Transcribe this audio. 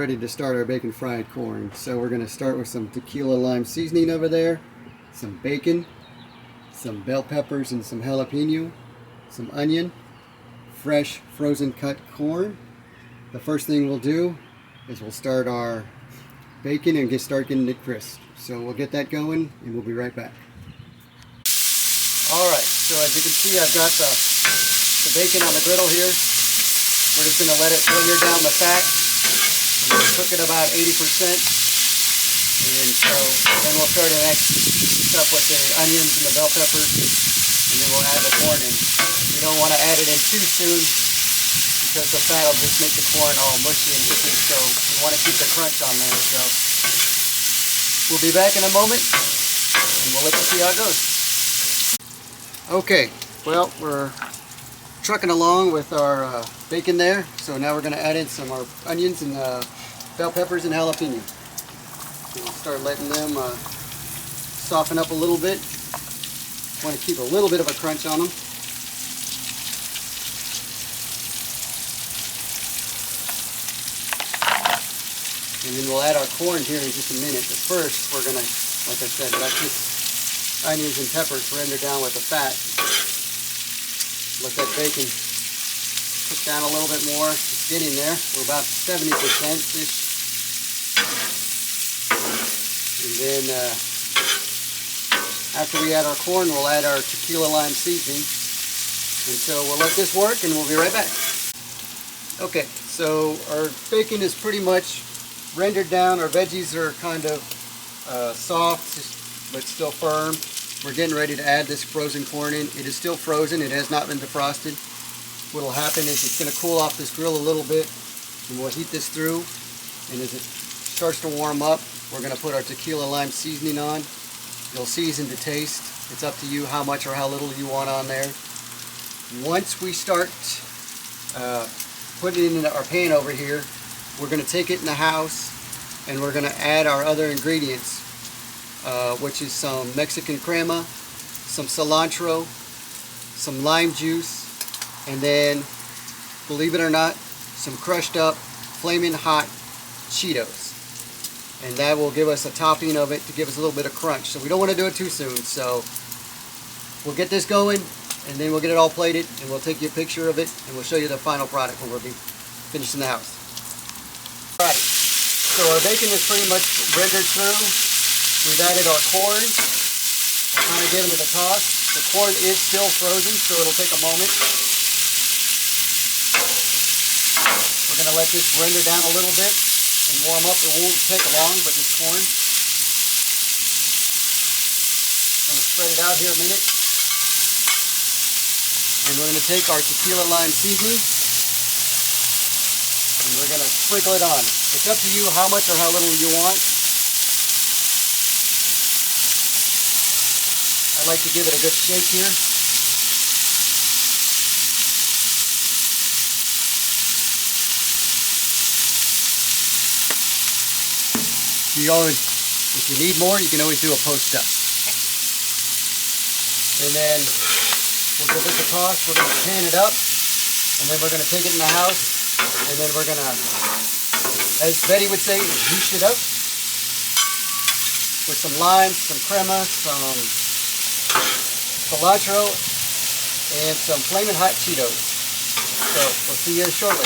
ready to start our bacon fried corn. So we're going to start with some tequila lime seasoning over there, some bacon, some bell peppers and some jalapeno, some onion, fresh frozen cut corn. The first thing we'll do is we'll start our bacon and start getting it crisp. So we'll get that going and we'll be right back. Alright, so as you can see, I've got the bacon on the griddle here. We're just going to let it render down the fat. We'll cook it about 80%. And so then we'll start the next step with the onions and the bell peppers. And then we'll add the corn in. We don't want to add it in too soon because the fat will just make the corn all mushy and icky. So we want to keep the crunch on there. So we'll be back in a moment and we'll let you see how it goes. Okay, well, we're trucking along with our bacon there. So now we're going to add in some our onions and bell peppers and jalapeno. We'll start letting them soften up a little bit. Want to keep a little bit of a crunch on them. And then we'll add our corn here in just a minute. But first, we're going to, like I said, let this onions and peppers render down with the fat. Let that bacon cook down a little bit more. It's getting there. We're about 70%-ish. And then after we add our corn, we'll add our tequila lime seasoning. And so we'll let this work and we'll be right back. Okay, so our bacon is pretty much rendered down. Our veggies are kind of soft but still firm. We're getting ready to add this frozen corn in. It is still frozen. It has not been defrosted. What will happen is it's going to cool off this grill a little bit, and we'll heat this through. And as it starts to warm up, we're going to put our tequila lime seasoning on. You'll season to taste. It's up to you how much or how little you want on there. Once we start putting it in our pan over here, we're going to take it in the house and we're going to add our other ingredients, which is some Mexican crema, some cilantro, some lime juice, and then, believe it or not, some crushed up flaming hot Cheetos. And that will give us a topping of it to give us a little bit of crunch. So we don't want to do it too soon. So we'll get this going and then we'll get it all plated and we'll take you a picture of it and we'll show you the final product when we'll be finished in the house. Alright, so our bacon is pretty much rendered through. We've added our corn. We're kind of giving it a toss. The corn is still frozen, so it'll take a moment. We're going to let this render down a little bit and warm up. It won't take long with this corn. I'm going to spread it out here a minute. And we're going to take our tequila lime seasoning and we're going to sprinkle it on. It's up to you how much or how little you want. I like to give it a good shake here. If you need more, you can always do a post-up. And then we'll give this a toss. We're going to pan it up, and then we're going to take it in the house, and then we're going to, as Betty would say, juice it up with some lime, some crema, some cilantro, and some flaming hot Cheetos. So we'll see you shortly.